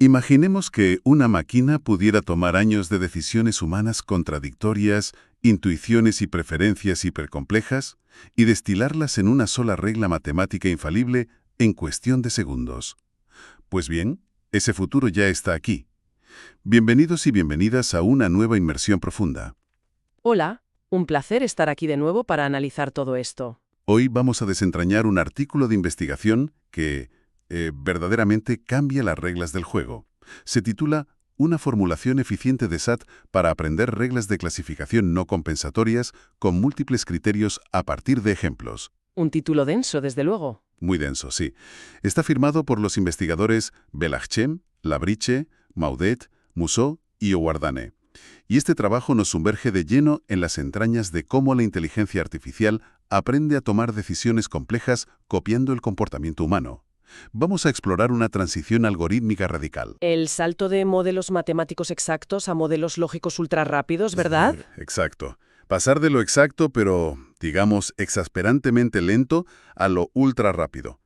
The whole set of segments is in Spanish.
Imaginemos que una máquina pudiera tomar años de decisiones humanas contradictorias, intuiciones y preferencias hipercomplejas, y destilarlas en una sola regla matemática infalible en cuestión de segundos. Pues bien, ese futuro ya está aquí. Bienvenidos y bienvenidas a una nueva inmersión profunda. Hola, un placer estar aquí de nuevo para analizar todo esto. Hoy vamos a desentrañar un artículo de investigación que verdaderamente cambia las reglas del juego. Se titula Una formulación eficiente de SAT para aprender reglas de clasificación no compensatorias con múltiples criterios a partir de ejemplos. Un título denso, desde luego. Muy denso, sí. Está firmado por los investigadores Belachem, Labriche, Maudet, Musso y Owardane. Y este trabajo nos sumerge de lleno en las entrañas de cómo la inteligencia artificial aprende a tomar decisiones complejas copiando el comportamiento humano. Vamos a explorar una transición algorítmica radical. El salto de modelos matemáticos exactos a modelos lógicos ultrarrápidos, ¿verdad? Exacto. Pasar de lo exacto, pero, digamos, exasperantemente lento, a lo ultra rápido.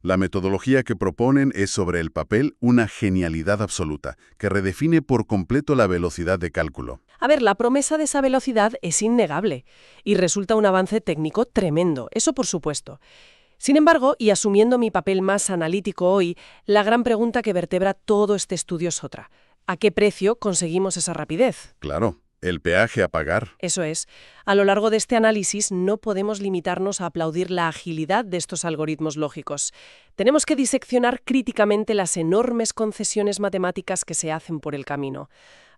La metodología que proponen es sobre el papel una genialidad absoluta, que redefine por completo la velocidad de cálculo. A ver, la promesa de esa velocidad es innegable y resulta un avance técnico tremendo, eso por supuesto. Sin embargo, y asumiendo mi papel más analítico hoy, la gran pregunta que vertebra todo este estudio es otra. ¿A qué precio conseguimos esa rapidez? Claro, el peaje a pagar. Eso es. A lo largo de este análisis no podemos limitarnos a aplaudir la agilidad de estos algoritmos lógicos. Tenemos que diseccionar críticamente las enormes concesiones matemáticas que se hacen por el camino.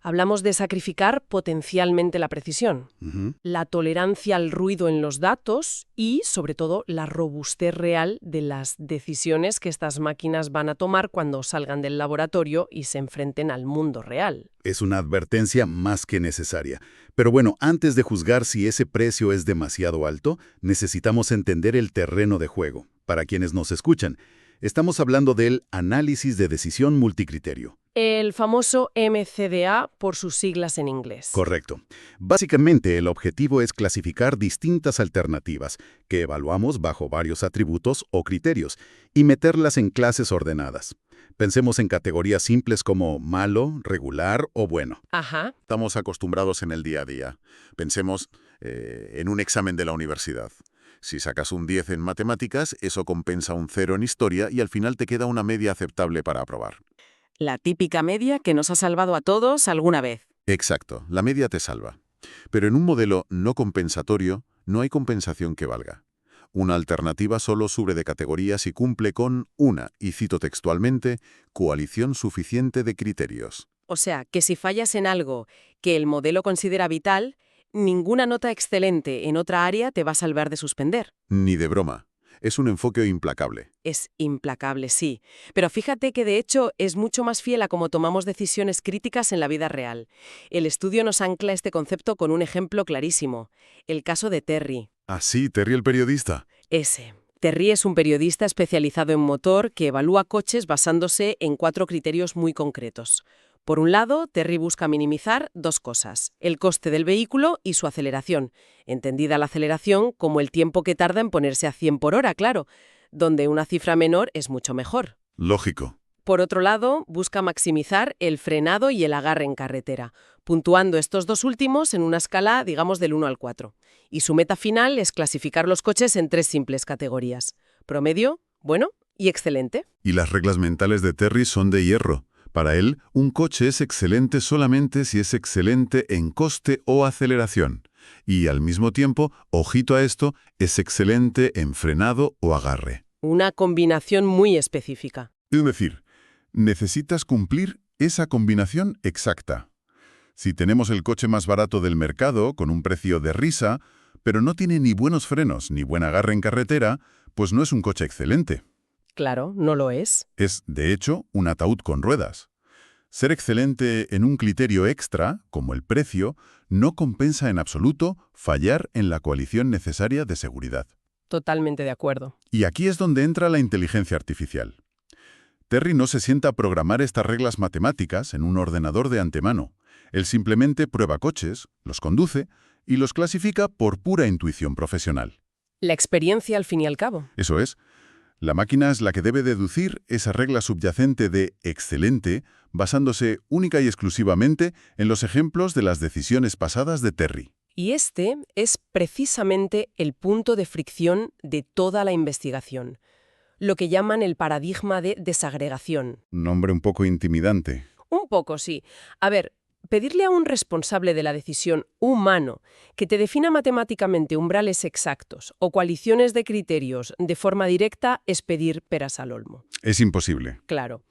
Hablamos de sacrificar potencialmente la precisión, la tolerancia al ruido en los datos y, sobre todo, la robustez real de las decisiones que estas máquinas van a tomar cuando salgan del laboratorio y se enfrenten al mundo real. Es una advertencia más que necesaria. Pero bueno, antes de juzgar si ese precio es demasiado alto, necesitamos entender el terreno de juego. Para quienes nos escuchan, estamos hablando del análisis de decisión multicriterio. El famoso MCDA por sus siglas en inglés. Correcto. Básicamente, el objetivo es clasificar distintas alternativas que evaluamos bajo varios atributos o criterios y meterlas en clases ordenadas. Pensemos en categorías simples como malo, regular o bueno. Ajá. Estamos acostumbrados en el día a día. Pensemos en un examen de la universidad. Si sacas un 10 en matemáticas, eso compensa un 0 en historia y al final te queda una media aceptable para aprobar. La típica media que nos ha salvado a todos alguna vez. Exacto, la media te salva. Pero en un modelo no compensatorio no hay compensación que valga. Una alternativa solo sube de categoría si cumple con una, y cito textualmente, coalición suficiente de criterios. O sea, que si fallas en algo que el modelo considera vital, ninguna nota excelente en otra área te va a salvar de suspender. Ni de broma. Es un enfoque implacable. Es implacable, sí. Pero fíjate que de hecho es mucho más fiel a cómo tomamos decisiones críticas en la vida real. El estudio nos ancla este concepto con un ejemplo clarísimo. El caso de Terry. Ah, sí, Terry el periodista. Ese. Terry es un periodista especializado en motor que evalúa coches basándose en 4 criterios muy concretos. Por un lado, Terry busca minimizar 2 cosas, el coste del vehículo y su aceleración, entendida la aceleración como el tiempo que tarda en ponerse a 100 por hora, claro, donde una cifra menor es mucho mejor. Lógico. Por otro lado, busca maximizar el frenado y el agarre en carretera, puntuando estos 2 últimos en una escala, digamos, del 1 al 4. Y su meta final es clasificar los coches en 3 simples categorías: promedio, bueno y excelente. Y las reglas mentales de Terry son de hierro. Para él, un coche es excelente solamente si es excelente en coste o aceleración. Y al mismo tiempo, ojito a esto, es excelente en frenado o agarre. Una combinación muy específica. Es decir, necesitas cumplir esa combinación exacta. Si tenemos el coche más barato del mercado, con un precio de risa, pero no tiene ni buenos frenos ni buen agarre en carretera, pues no es un coche excelente. Claro, no lo es. Es, de hecho, un ataúd con ruedas. Ser excelente en un criterio extra, como el precio, no compensa en absoluto fallar en la coalición necesaria de seguridad. Totalmente de acuerdo. Y aquí es donde entra la inteligencia artificial. Terry no se sienta a programar estas reglas matemáticas en un ordenador de antemano. Él simplemente prueba coches, los conduce y los clasifica por pura intuición profesional. La experiencia al fin y al cabo. Eso es. La máquina es la que debe deducir esa regla subyacente de excelente, basándose única y exclusivamente en los ejemplos de las decisiones pasadas de Terry. Y este es precisamente el punto de fricción de toda la investigación, lo que llaman el paradigma de desagregación. Nombre un poco intimidante. Un poco, sí. A ver, pedirle a un responsable de la decisión humano que te defina matemáticamente umbrales exactos o coaliciones de criterios de forma directa es pedir peras al olmo. Es imposible. Claro.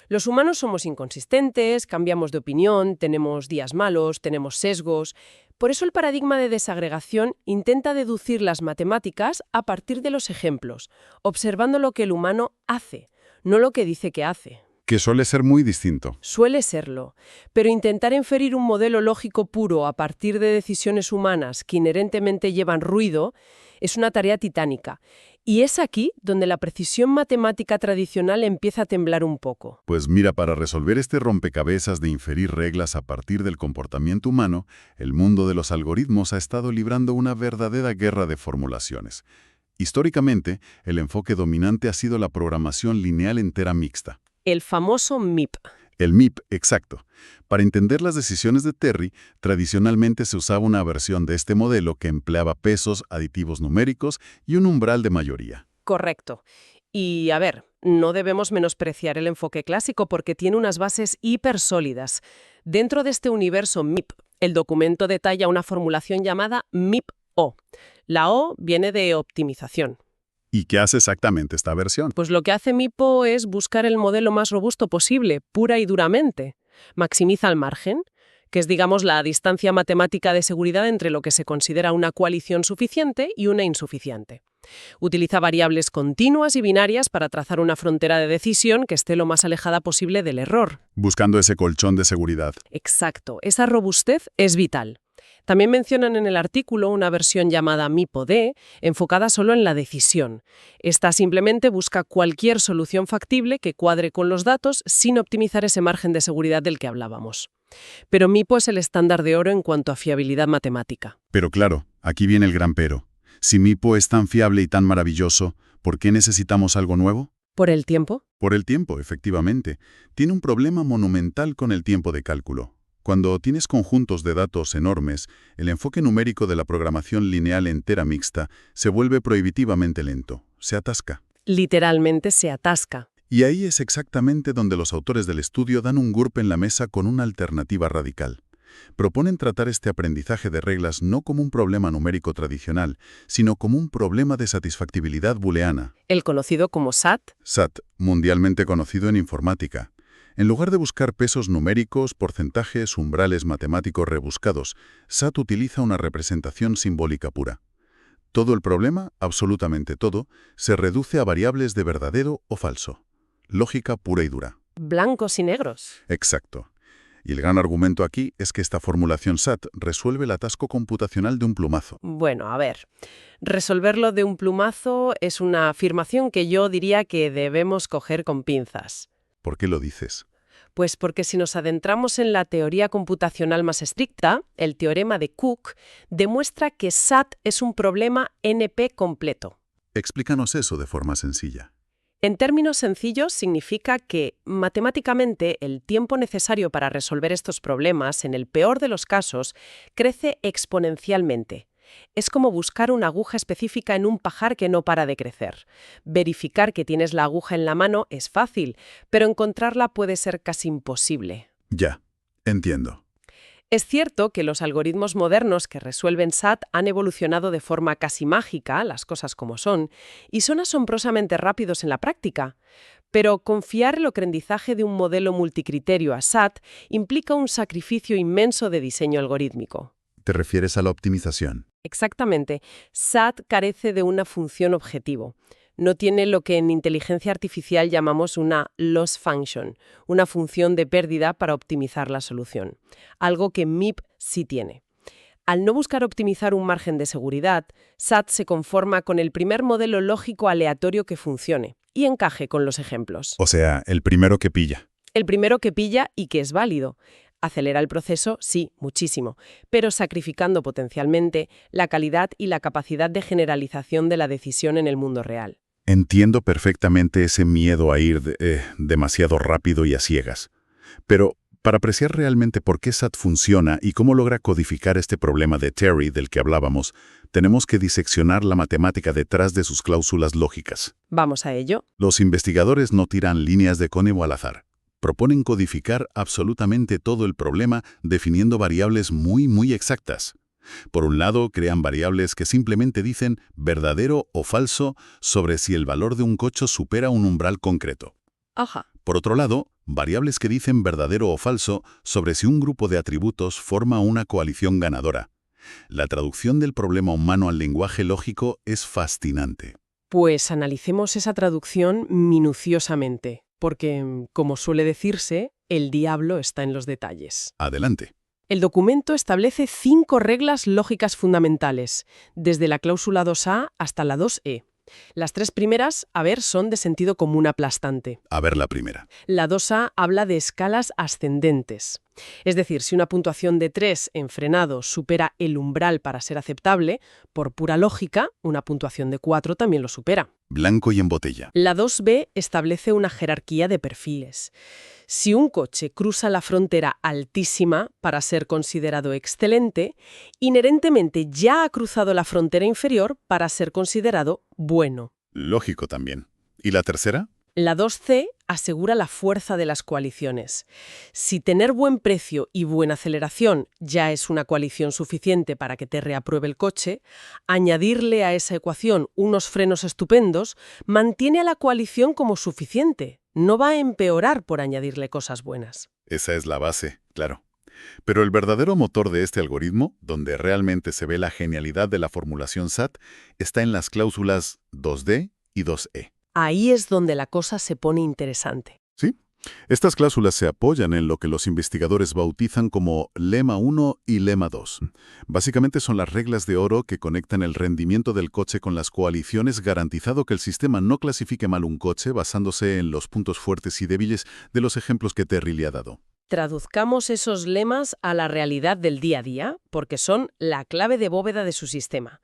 Los humanos somos inconsistentes, cambiamos de opinión, tenemos días malos, tenemos sesgos. Por eso el paradigma de desagregación intenta deducir las matemáticas a partir de los ejemplos, observando lo que el humano hace, no lo que dice que hace. Que suele ser muy distinto. Suele serlo, pero intentar inferir un modelo lógico puro a partir de decisiones humanas que inherentemente llevan ruido es una tarea titánica. Y es aquí donde la precisión matemática tradicional empieza a temblar un poco. Pues mira, para resolver este rompecabezas de inferir reglas a partir del comportamiento humano, el mundo de los algoritmos ha estado librando una verdadera guerra de formulaciones. Históricamente, el enfoque dominante ha sido la programación lineal entera mixta. El famoso MIP. El MIP, exacto. Para entender las decisiones de Terry, tradicionalmente se usaba una versión de este modelo que empleaba pesos, aditivos numéricos y un umbral de mayoría. Correcto. Y, a ver, no debemos menospreciar el enfoque clásico porque tiene unas bases hipersólidas. Dentro de este universo MIP, el documento detalla una formulación llamada MIP-O. La O viene de optimización. ¿Y qué hace exactamente esta versión? Pues lo que hace MIP-O es buscar el modelo más robusto posible, pura y duramente. Maximiza el margen, que es, digamos, la distancia matemática de seguridad entre lo que se considera una coalición suficiente y una insuficiente. Utiliza variables continuas y binarias para trazar una frontera de decisión que esté lo más alejada posible del error. Buscando ese colchón de seguridad. Exacto, esa robustez es vital. También mencionan en el artículo una versión llamada MIPO-D, enfocada solo en la decisión. Esta simplemente busca cualquier solución factible que cuadre con los datos sin optimizar ese margen de seguridad del que hablábamos. Pero MIPO es el estándar de oro en cuanto a fiabilidad matemática. Pero claro, aquí viene el gran pero. Si MIPO es tan fiable y tan maravilloso, ¿por qué necesitamos algo nuevo? ¿Por el tiempo? Por el tiempo, efectivamente. Tiene un problema monumental con el tiempo de cálculo. Cuando tienes conjuntos de datos enormes, el enfoque numérico de la programación lineal entera mixta se vuelve prohibitivamente lento, se atasca. Literalmente se atasca. Y ahí es exactamente donde los autores del estudio dan un golpe en la mesa con una alternativa radical. Proponen tratar este aprendizaje de reglas no como un problema numérico tradicional, sino como un problema de satisfactibilidad booleana. El conocido como SAT. SAT, mundialmente conocido en informática. En lugar de buscar pesos numéricos, porcentajes, umbrales matemáticos rebuscados, SAT utiliza una representación simbólica pura. Todo el problema, absolutamente todo, se reduce a variables de verdadero o falso. Lógica pura y dura. Blancos y negros. Exacto. Y el gran argumento aquí es que esta formulación SAT resuelve el atasco computacional de un plumazo. Bueno, a ver, resolverlo de un plumazo es una afirmación que yo diría que debemos coger con pinzas. ¿Por qué lo dices? Pues porque si nos adentramos en la teoría computacional más estricta, el teorema de Cook demuestra que SAT es un problema NP completo. Explícanos eso de forma sencilla. En términos sencillos, significa que, matemáticamente, el tiempo necesario para resolver estos problemas, en el peor de los casos, crece exponencialmente. Es como buscar una aguja específica en un pajar que no para de crecer. Verificar que tienes la aguja en la mano es fácil, pero encontrarla puede ser casi imposible. Ya, entiendo. Es cierto que los algoritmos modernos que resuelven SAT han evolucionado de forma casi mágica, las cosas como son, y son asombrosamente rápidos en la práctica. Pero confiar el aprendizaje de un modelo multicriterio a SAT implica un sacrificio inmenso de diseño algorítmico. ¿Te refieres a la optimización? Exactamente. SAT carece de una función objetivo. No tiene lo que en inteligencia artificial llamamos una loss function, una función de pérdida para optimizar la solución, algo que MIP sí tiene. Al no buscar optimizar un margen de seguridad, SAT se conforma con el primer modelo lógico aleatorio que funcione y encaje con los ejemplos. O sea, el primero que pilla. El primero que pilla y que es válido. Acelera el proceso, sí, muchísimo, pero sacrificando potencialmente la calidad y la capacidad de generalización de la decisión en el mundo real. Entiendo perfectamente ese miedo a ir demasiado rápido y a ciegas. Pero para apreciar realmente por qué SAT funciona y cómo logra codificar este problema de Terry del que hablábamos, tenemos que diseccionar la matemática detrás de sus cláusulas lógicas. Vamos a ello. Los investigadores no tiran líneas de código al azar. Proponen codificar absolutamente todo el problema definiendo variables muy exactas. Por un lado, crean variables que simplemente dicen verdadero o falso sobre si el valor de un coche supera un umbral concreto. Ajá. Por otro lado, variables que dicen verdadero o falso sobre si un grupo de atributos forma una coalición ganadora. La traducción del problema humano al lenguaje lógico es fascinante. Pues analicemos esa traducción minuciosamente, porque, como suele decirse, el diablo está en los detalles. Adelante. El documento establece 5 reglas lógicas fundamentales, desde la cláusula 2a hasta la 2e. Las 3 primeras, son de sentido común aplastante. A ver la primera. La 2a habla de escalas ascendentes. Es decir, si una puntuación de 3 en frenado supera el umbral para ser aceptable, por pura lógica, una puntuación de 4 también lo supera. Blanco y en botella. La 2b establece una jerarquía de perfiles. Si un coche cruza la frontera altísima para ser considerado excelente, inherentemente ya ha cruzado la frontera inferior para ser considerado bueno. Lógico también. ¿Y la tercera? La 2c asegura la fuerza de las coaliciones. Si tener buen precio y buena aceleración ya es una coalición suficiente para que te reapruebe el coche, añadirle a esa ecuación unos frenos estupendos mantiene a la coalición como suficiente. No va a empeorar por añadirle cosas buenas. Esa es la base, claro. Pero el verdadero motor de este algoritmo, donde realmente se ve la genialidad de la formulación SAT, está en las cláusulas 2D y 2E. Ahí es donde la cosa se pone interesante. ¿Sí? Estas cláusulas se apoyan en lo que los investigadores bautizan como lema 1 y lema 2. Básicamente son las reglas de oro que conectan el rendimiento del coche con las coaliciones, garantizando que el sistema no clasifique mal un coche basándose en los puntos fuertes y débiles de los ejemplos que Terry le ha dado. Traduzcamos esos lemas a la realidad del día a día, porque son la clave de bóveda de su sistema.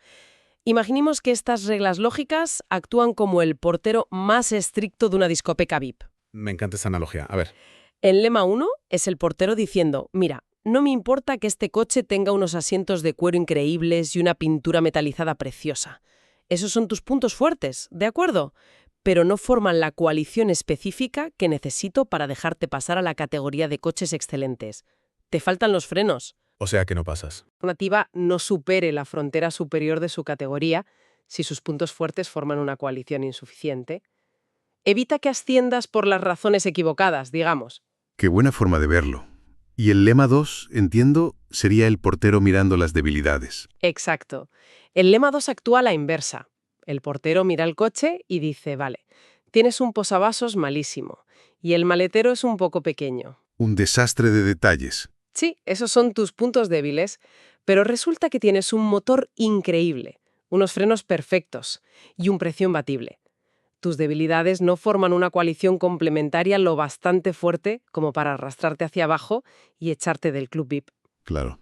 Imaginemos que estas reglas lógicas actúan como el portero más estricto de una discoteca VIP. Me encanta esa analogía. A ver. El lema 1 es el portero diciendo, mira, no me importa que este coche tenga unos asientos de cuero increíbles y una pintura metalizada preciosa. Esos son tus puntos fuertes, ¿de acuerdo? Pero no forman la coalición específica que necesito para dejarte pasar a la categoría de coches excelentes. Te faltan los frenos. O sea que no pasas. Una nativa no supere la frontera superior de su categoría si sus puntos fuertes forman una coalición insuficiente. Evita que asciendas por las razones equivocadas, digamos. Qué buena forma de verlo. Y el lema 2, entiendo, sería el portero mirando las debilidades. Exacto. El lema 2 actúa a la inversa. El portero mira el coche y dice, vale, tienes un posavasos malísimo y el maletero es un poco pequeño. Un desastre de detalles. Sí, esos son tus puntos débiles, pero resulta que tienes un motor increíble, unos frenos perfectos y un precio imbatible. Tus debilidades no forman una coalición complementaria lo bastante fuerte como para arrastrarte hacia abajo y echarte del club VIP. Claro.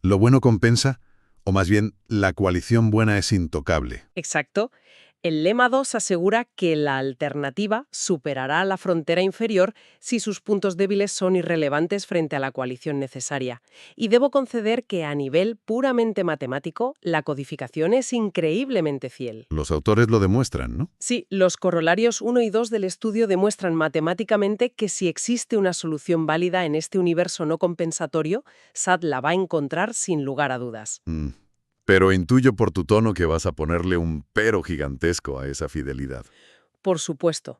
¿Lo bueno compensa? O más bien, la coalición buena es intocable. Exacto. El lema 2 asegura que la alternativa superará la frontera inferior si sus puntos débiles son irrelevantes frente a la coalición necesaria. Y debo conceder que a nivel puramente matemático, la codificación es increíblemente fiel. Los autores lo demuestran, ¿no? Sí, los corolarios 1 y 2 del estudio demuestran matemáticamente que si existe una solución válida en este universo no compensatorio, SAT la va a encontrar sin lugar a dudas. Pero intuyo por tu tono que vas a ponerle un pero gigantesco a esa fidelidad. Por supuesto.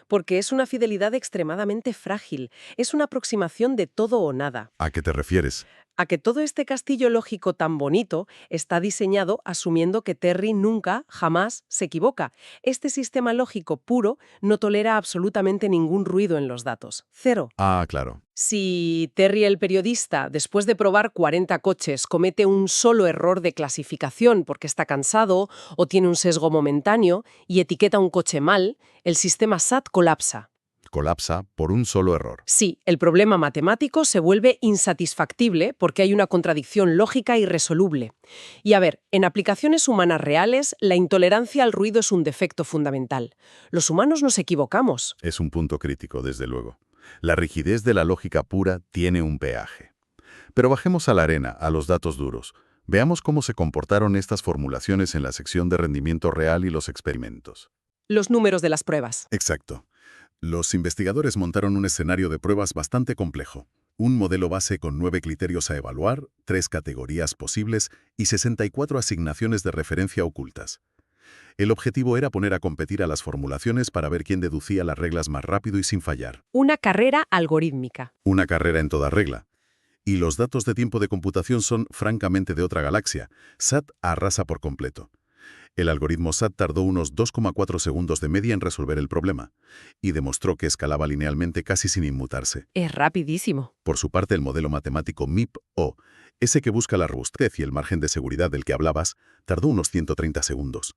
Porque es una fidelidad extremadamente frágil. Es una aproximación de todo o nada. ¿A qué te refieres? A que todo este castillo lógico tan bonito está diseñado asumiendo que Terry nunca, jamás, se equivoca. Este sistema lógico puro no tolera absolutamente ningún ruido en los datos. Cero. Ah, claro. Si Terry el periodista, después de probar 40 coches, comete un solo error de clasificación porque está cansado o tiene un sesgo momentáneo y etiqueta un coche mal, el sistema SAT colapsa. colapsa por un solo error. Sí, el problema matemático se vuelve insatisfactible porque hay una contradicción lógica irresoluble. Y a ver, en aplicaciones humanas reales, la intolerancia al ruido es un defecto fundamental. Los humanos nos equivocamos. Es un punto crítico, desde luego. La rigidez de la lógica pura tiene un peaje. Pero bajemos a la arena, a los datos duros. Veamos cómo se comportaron estas formulaciones en la sección de rendimiento real y los experimentos. Los números de las pruebas. Exacto. Los investigadores montaron un escenario de pruebas bastante complejo. Un modelo base con 9 criterios a evaluar, 3 categorías posibles y 64 asignaciones de referencia ocultas. El objetivo era poner a competir a las formulaciones para ver quién deducía las reglas más rápido y sin fallar. Una carrera algorítmica. Una carrera en toda regla. Y los datos de tiempo de computación son francamente de otra galaxia. SAT arrasa por completo. El algoritmo SAT tardó unos 2,4 segundos de media en resolver el problema y demostró que escalaba linealmente casi sin inmutarse. Es rapidísimo. Por su parte, el modelo matemático MIP-O, ese que busca la robustez y el margen de seguridad del que hablabas, tardó unos 130 segundos.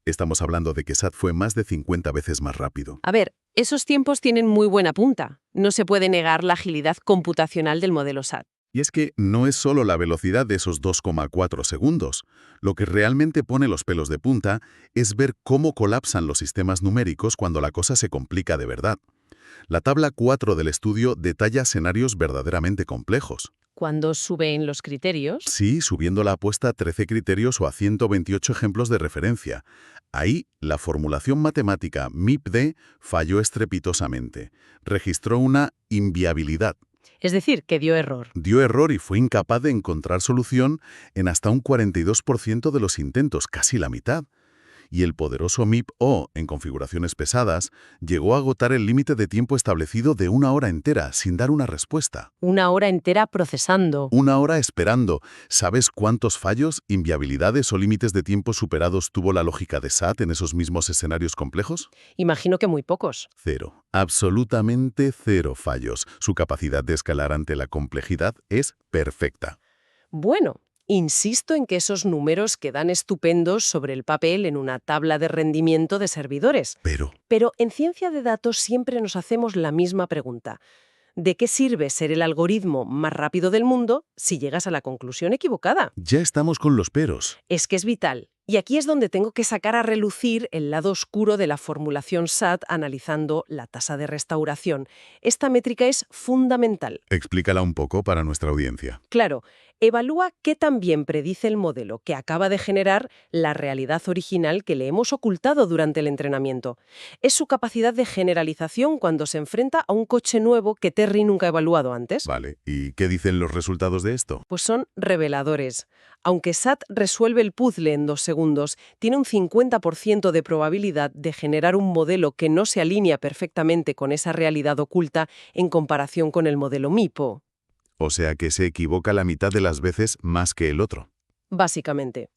Estamos hablando de que SAT fue más de 50 veces más rápido. A ver, esos tiempos tienen muy buena punta. No se puede negar la agilidad computacional del modelo SAT. Y es que no es solo la velocidad de esos 2,4 segundos. Lo que realmente pone los pelos de punta es ver cómo colapsan los sistemas numéricos cuando la cosa se complica de verdad. La tabla 4 del estudio detalla escenarios verdaderamente complejos. Cuando suben los criterios, Sí, subiendo la apuesta a 13 criterios o a 128 ejemplos de referencia. Ahí, la formulación matemática MIP-D falló estrepitosamente. Registró una inviabilidad. es decir, que dio error. Dio error y fue incapaz de encontrar solución en hasta un 42% de los intentos, casi la mitad. Y el poderoso MIP-O, en configuraciones pesadas, llegó a agotar el límite de tiempo establecido de 1 hora entera, sin dar una respuesta. Una hora entera procesando. 1 hora esperando. ¿Sabes cuántos fallos, inviabilidades o límites de tiempo superados tuvo la lógica de SAT en esos mismos escenarios complejos? Imagino que muy pocos. 0. Absolutamente 0 fallos. Su capacidad de escalar ante la complejidad es perfecta. Bueno, insisto en que esos números quedan estupendos sobre el papel en una tabla de rendimiento de servidores. Pero en ciencia de datos siempre nos hacemos la misma pregunta. ¿De qué sirve ser el algoritmo más rápido del mundo si llegas a la conclusión equivocada? Ya estamos con los peros. Es que es vital. Y aquí es donde tengo que sacar a relucir el lado oscuro de la formulación SAT analizando la tasa de restauración. Esta métrica es fundamental. Explícala un poco para nuestra audiencia. Claro, evalúa qué tan bien predice el modelo que acaba de generar la realidad original que le hemos ocultado durante el entrenamiento. Es su capacidad de generalización cuando se enfrenta a un coche nuevo que Terry nunca ha evaluado antes. Vale, ¿y qué dicen los resultados de esto? Pues son reveladores. Aunque SAT resuelve el puzzle en 2 segundos, tiene un 50% de probabilidad de generar un modelo que no se alinea perfectamente con esa realidad oculta en comparación con el modelo MIP-O. O sea que se equivoca la mitad de las veces más que el otro. Básicamente.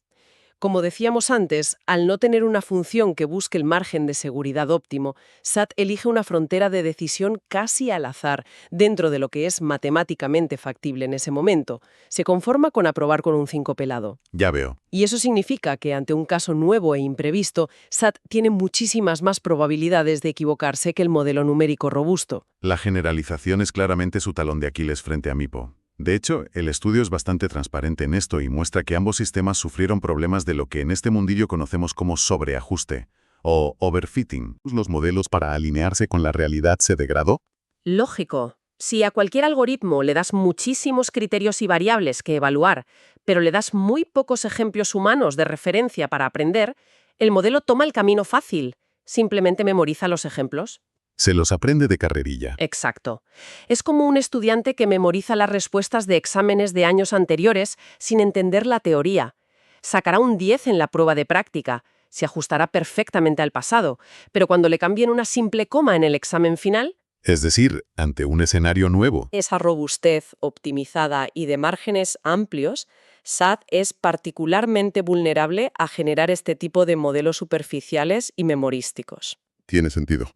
Como decíamos antes, al no tener una función que busque el margen de seguridad óptimo, SAT elige una frontera de decisión casi al azar, dentro de lo que es matemáticamente factible en ese momento. Se conforma con aprobar con un 5 pelado. Ya veo. Y eso significa que ante un caso nuevo e imprevisto, SAT tiene muchísimas más probabilidades de equivocarse que el modelo numérico robusto. La generalización es claramente su talón de Aquiles frente a MIP-O. De hecho, el estudio es bastante transparente en esto y muestra que ambos sistemas sufrieron problemas de lo que en este mundillo conocemos como sobreajuste o overfitting. ¿Los modelos para alinearse con la realidad se degradó? Lógico. Si a cualquier algoritmo le das muchísimos criterios y variables que evaluar, pero le das muy pocos ejemplos humanos de referencia para aprender, el modelo toma el camino fácil. Simplemente memoriza los ejemplos. Se los aprende de carrerilla. Exacto. Es como un estudiante que memoriza las respuestas de exámenes de años anteriores sin entender la teoría. Sacará un 10 en la prueba de práctica, se ajustará perfectamente al pasado, pero cuando le cambien una simple coma en el examen final, Es decir, ante un escenario nuevo. esa robustez optimizada y de márgenes amplios, SAT es particularmente vulnerable a generar este tipo de modelos superficiales y memorísticos. Tiene sentido.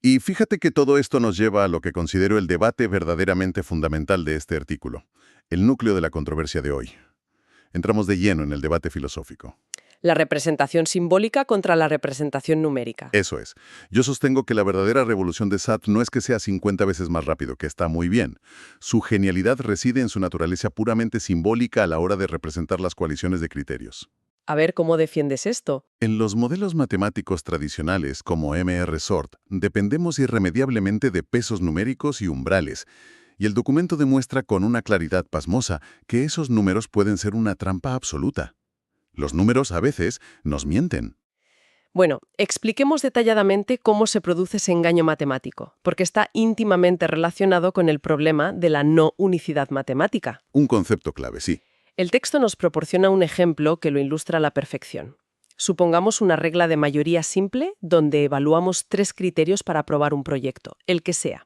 Y fíjate que todo esto nos lleva a lo que considero el debate verdaderamente fundamental de este artículo, el núcleo de la controversia de hoy. Entramos de lleno en el debate filosófico. La representación simbólica contra la representación numérica. Eso es. Yo sostengo que la verdadera revolución de SAT no es que sea 50 veces más rápido, que está muy bien. Su genialidad reside en su naturaleza puramente simbólica a la hora de representar las coaliciones de criterios. A ver cómo defiendes esto. En los modelos matemáticos tradicionales, como MR-Sort, dependemos irremediablemente de pesos numéricos y umbrales, y el documento demuestra con una claridad pasmosa que esos números pueden ser una trampa absoluta. Los números, a veces, nos mienten. Bueno, expliquemos detalladamente cómo se produce ese engaño matemático, porque está íntimamente relacionado con el problema de la no unicidad matemática. Un concepto clave, sí. El texto nos proporciona un ejemplo que lo ilustra a la perfección. Supongamos una regla de mayoría simple donde evaluamos 3 criterios para aprobar un proyecto, el que sea.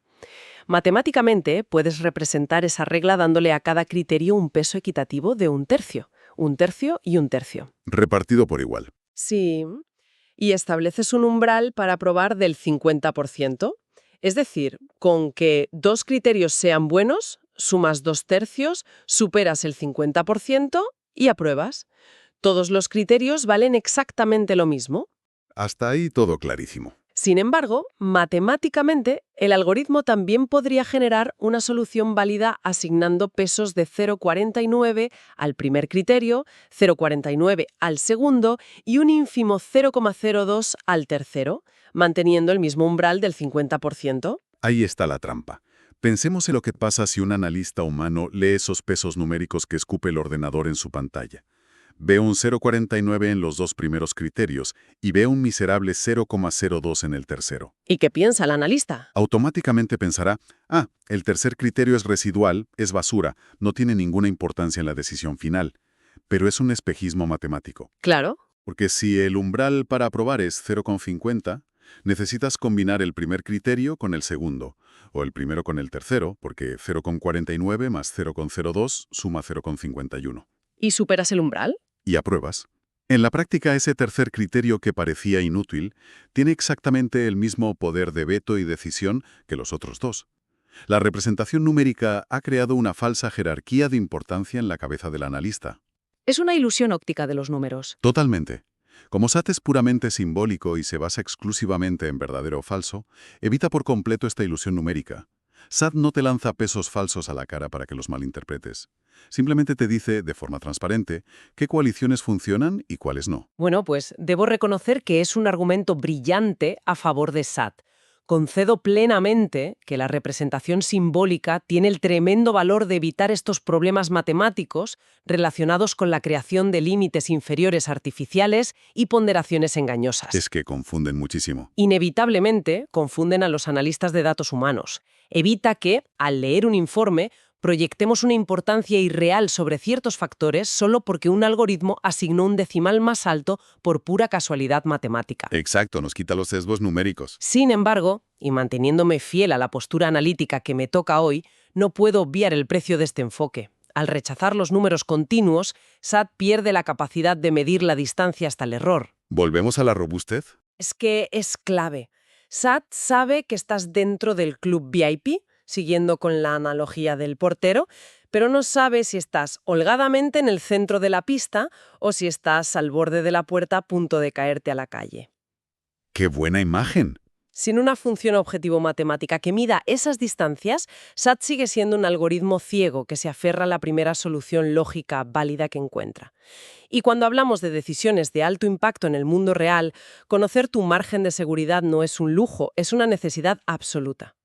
Matemáticamente, puedes representar esa regla dándole a cada criterio un peso equitativo de 1/3, 1/3 y 1/3. Repartido por igual. Sí. Y estableces un umbral para aprobar del 50%. Es decir, con que 2 criterios sean buenos, sumas 2/3, superas el 50% y apruebas. Todos los criterios valen exactamente lo mismo. Hasta ahí todo clarísimo. Sin embargo, matemáticamente, el algoritmo también podría generar una solución válida asignando pesos de 0,49 al primer criterio, 0,49 al segundo y un ínfimo 0,02 al tercero, manteniendo el mismo umbral del 50%. Ahí está la trampa. Pensemos en lo que pasa si un analista humano lee esos pesos numéricos que escupe el ordenador en su pantalla. Ve un 0,49 en los 2 primeros criterios y ve un miserable 0,02 en el tercero. ¿Y qué piensa el analista? Automáticamente pensará, el tercer criterio es residual, es basura, no tiene ninguna importancia en la decisión final. Pero es un espejismo matemático. Claro. Porque si el umbral para aprobar es 0,50, necesitas combinar el primer criterio con el segundo, o el primero con el tercero, porque 0,49 más 0,02 suma 0,51. ¿Y superas el umbral? Y apruebas. En la práctica, ese tercer criterio que parecía inútil tiene exactamente el mismo poder de veto y decisión que los otros 2. La representación numérica ha creado una falsa jerarquía de importancia en la cabeza del analista. Es una ilusión óptica de los números. Totalmente. Como SAT es puramente simbólico y se basa exclusivamente en verdadero o falso, evita por completo esta ilusión numérica. SAT no te lanza pesos falsos a la cara para que los malinterpretes. Simplemente te dice, de forma transparente, qué coaliciones funcionan y cuáles no. Bueno, pues debo reconocer que es un argumento brillante a favor de SAT. Concedo plenamente que la representación simbólica tiene el tremendo valor de evitar estos problemas matemáticos relacionados con la creación de límites inferiores artificiales y ponderaciones engañosas. Es que confunden muchísimo. Inevitablemente confunden a los analistas de datos humanos. Evita que, al leer un informe, proyectemos una importancia irreal sobre ciertos factores solo porque un algoritmo asignó un decimal más alto por pura casualidad matemática. Exacto, nos quita los sesgos numéricos. Sin embargo, y manteniéndome fiel a la postura analítica que me toca hoy, no puedo obviar el precio de este enfoque. Al rechazar los números continuos, SAT pierde la capacidad de medir la distancia hasta el error. ¿Volvemos a la robustez? Es que es clave. SAT sabe que estás dentro del club VIP, siguiendo con la analogía del portero, pero no sabe si estás holgadamente en el centro de la pista o si estás al borde de la puerta a punto de caerte a la calle. ¡Qué buena imagen! Sin una función objetivo matemática que mida esas distancias, SAT sigue siendo un algoritmo ciego que se aferra a la primera solución lógica válida que encuentra. Y cuando hablamos de decisiones de alto impacto en el mundo real, conocer tu margen de seguridad no es un lujo, es una necesidad absoluta.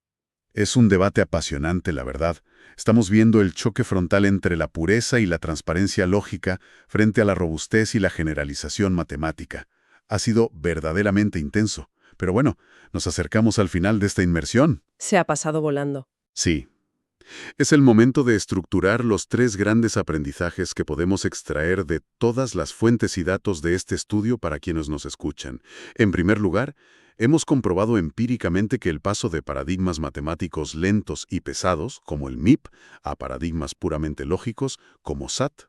Es un debate apasionante, la verdad. Estamos viendo el choque frontal entre la pureza y la transparencia lógica frente a la robustez y la generalización matemática. Ha sido verdaderamente intenso. Pero bueno, nos acercamos al final de esta inmersión. Se ha pasado volando. Sí. Es el momento de estructurar los 3 grandes aprendizajes que podemos extraer de todas las fuentes y datos de este estudio para quienes nos escuchan. En primer lugar, hemos comprobado empíricamente que el paso de paradigmas matemáticos lentos y pesados, como el MIP, a paradigmas puramente lógicos, como SAT,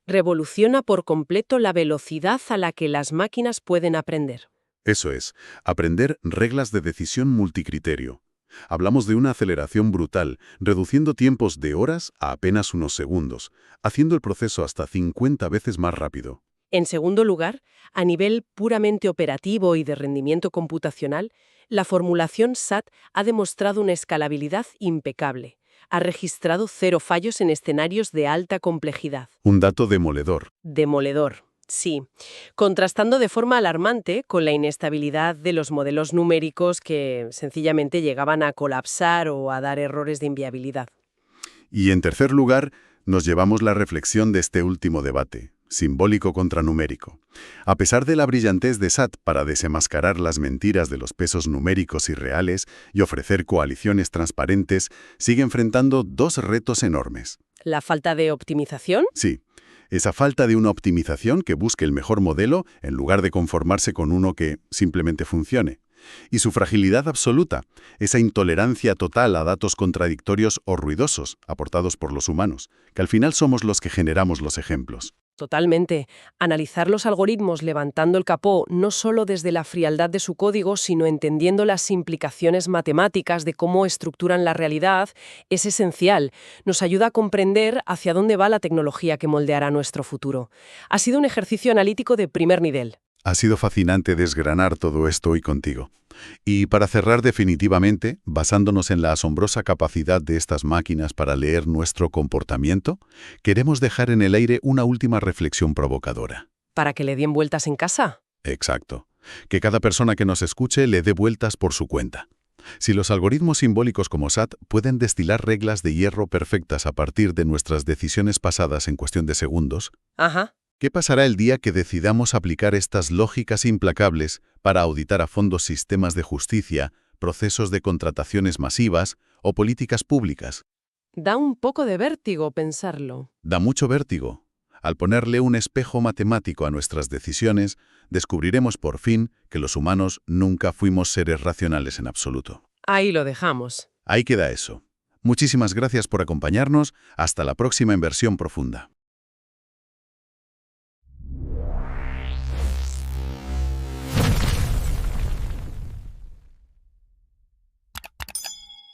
revoluciona por completo la velocidad a la que las máquinas pueden aprender. Eso es, aprender reglas de decisión multicriterio. Hablamos de una aceleración brutal, reduciendo tiempos de horas a apenas unos segundos, haciendo el proceso hasta 50 veces más rápido. En segundo lugar, a nivel puramente operativo y de rendimiento computacional, la formulación SAT ha demostrado una escalabilidad impecable. Ha registrado 0 fallos en escenarios de alta complejidad. Un dato demoledor. Demoledor, sí. Contrastando de forma alarmante con la inestabilidad de los modelos numéricos que sencillamente llegaban a colapsar o a dar errores de inviabilidad. Y en tercer lugar, nos llevamos la reflexión de este último debate, simbólico contra numérico. A pesar de la brillantez de SAT para desenmascarar las mentiras de los pesos numéricos y reales y ofrecer coaliciones transparentes, sigue enfrentando 2 retos enormes. ¿La falta de optimización? Sí, esa falta de una optimización que busque el mejor modelo en lugar de conformarse con uno que simplemente funcione. Y su fragilidad absoluta, esa intolerancia total a datos contradictorios o ruidosos aportados por los humanos, que al final somos los que generamos los ejemplos. Totalmente. Analizar los algoritmos levantando el capó no solo desde la frialdad de su código, sino entendiendo las implicaciones matemáticas de cómo estructuran la realidad, es esencial. Nos ayuda a comprender hacia dónde va la tecnología que moldeará nuestro futuro. Ha sido un ejercicio analítico de primer nivel. Ha sido fascinante desgranar todo esto hoy contigo. Y para cerrar definitivamente, basándonos en la asombrosa capacidad de estas máquinas para leer nuestro comportamiento, queremos dejar en el aire una última reflexión provocadora. ¿Para que le den vueltas en casa? Exacto. Que cada persona que nos escuche le dé vueltas por su cuenta. Si los algoritmos simbólicos como SAT pueden destilar reglas de hierro perfectas a partir de nuestras decisiones pasadas en cuestión de segundos, Ajá. ¿qué pasará el día que decidamos aplicar estas lógicas implacables para auditar a fondo sistemas de justicia, procesos de contrataciones masivas o políticas públicas? Da un poco de vértigo pensarlo. Da mucho vértigo. Al ponerle un espejo matemático a nuestras decisiones, descubriremos por fin que los humanos nunca fuimos seres racionales en absoluto. Ahí lo dejamos. Ahí queda eso. Muchísimas gracias por acompañarnos. Hasta la próxima Inversión Profunda.